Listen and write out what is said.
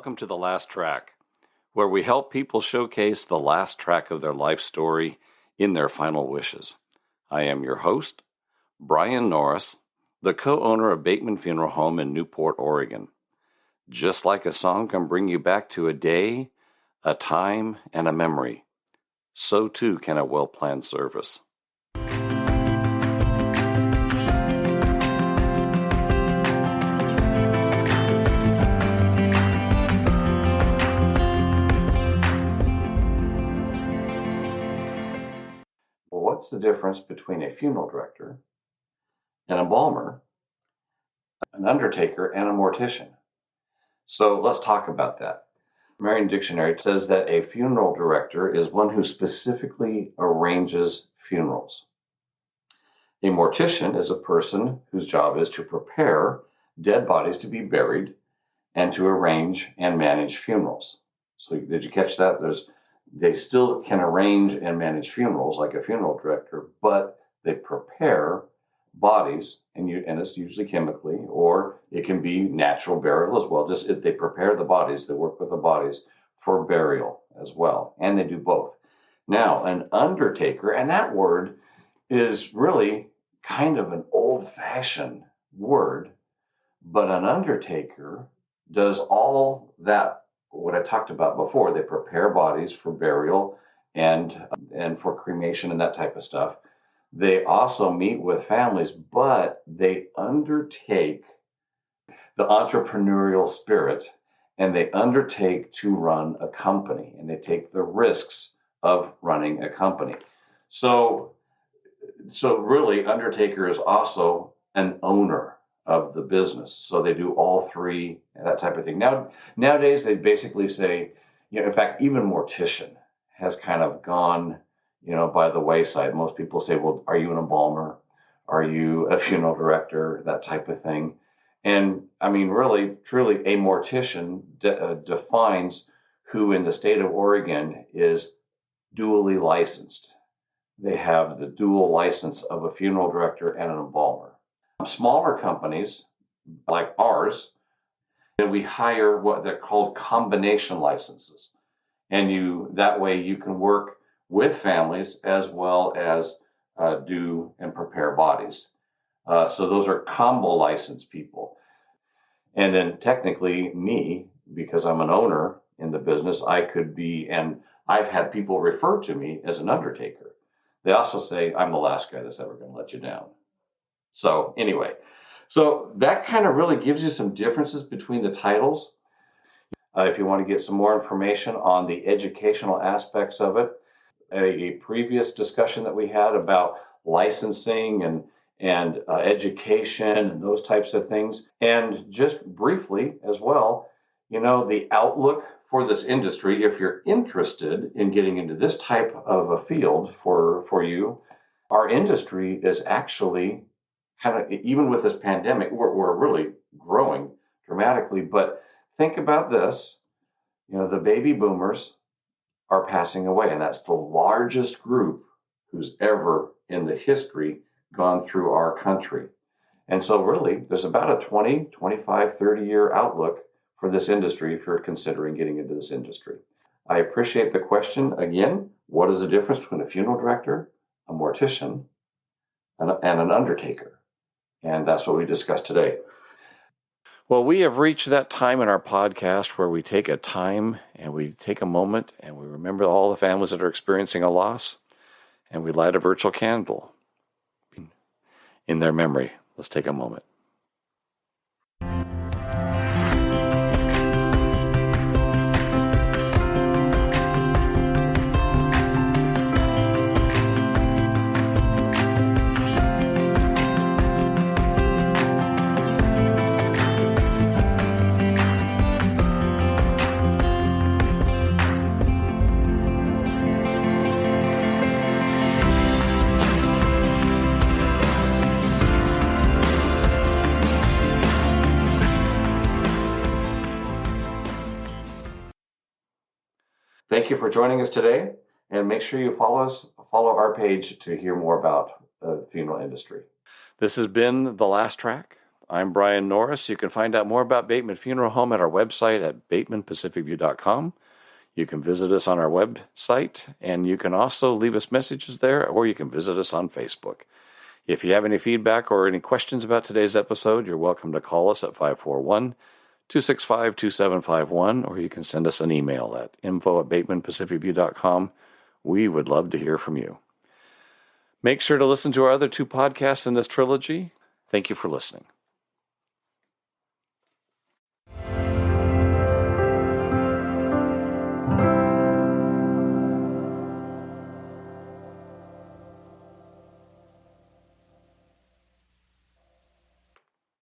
Welcome to The Last Track, where we help people showcase the last track of their life story in their final wishes. I am your host, Brian Norris, the co-owner of Bateman Funeral Home in Newport, Oregon. Just like a song can bring you back to a day, a time, and a memory, so too can a well-planned service. What's the difference between a funeral director, an embalmer, an undertaker, and a mortician? So let's talk about that. Merriam Dictionary says that a funeral director is one who specifically arranges funerals. A mortician is a person whose job is to prepare dead bodies to be buried and to arrange and manage funerals. So did you catch that? They still can arrange and manage funerals like a funeral director, but they prepare bodies, and it's usually chemically, or it can be natural burial as well. They prepare the bodies, they work with the bodies for burial as well, and they do both. Now, an undertaker, and that word is really kind of an old-fashioned word, but an undertaker does all that what I talked about before. They prepare bodies for burial and for cremation and that type of stuff. They also meet with families, but they undertake the entrepreneurial spirit, and they undertake to run a company, and they take the risks of running a company. So really, undertaker is also an owner of the business. So they do all three, that type of thing. Nowadays, they basically say, in fact, even mortician has kind of gone, by the wayside. Most people say, well, are you an embalmer? Are you a funeral director? That type of thing. And I mean, really, truly, a mortician defines who in the state of Oregon is dually licensed. They have the dual license of a funeral director and an embalmer. Smaller companies like ours, and we hire what they're called combination licenses. And that way you can work with families as well as do and prepare bodies. So those are combo license people. And then technically me, because I'm an owner in the business, I could be, and I've had people refer to me as an undertaker. They also say, I'm the last guy that's ever going to let you down. So anyway, that kind of really gives you some differences between the titles. If you want to get some more information on the educational aspects of it, a previous discussion that we had about licensing and education and those types of things. And just briefly as well, the outlook for this industry, if you're interested in getting into this type of a field for you, our industry is actually kind of, even with this pandemic, we're really growing dramatically. But think about this, the baby boomers are passing away, and that's the largest group who's ever in the history gone through our country. And so really, there's about a 20, 25, 30-year outlook for this industry if you're considering getting into this industry. I appreciate the question. Again, what is the difference between a funeral director, a mortician, and an undertaker? And that's what we discussed today. Well, we have reached that time in our podcast where we take a time and we take a moment and we remember all the families that are experiencing a loss, and we light a virtual candle in their memory. Let's take a moment. Thank you for joining us today, and make sure you follow our page to hear more about the funeral industry. This has been The Last Track. I'm Brian Norris. You can find out more about Bateman Funeral Home at our website at batemanpacificview.com. You can visit us on our website, and you can also leave us messages there, or you can visit us on Facebook. If you have any feedback or any questions about today's episode, you're welcome to call us at 541-265-2751, or you can send us an email at info@batemanpacificview.com. We would love to hear from you. Make sure to listen to our other 2 podcasts in this trilogy. Thank you for listening.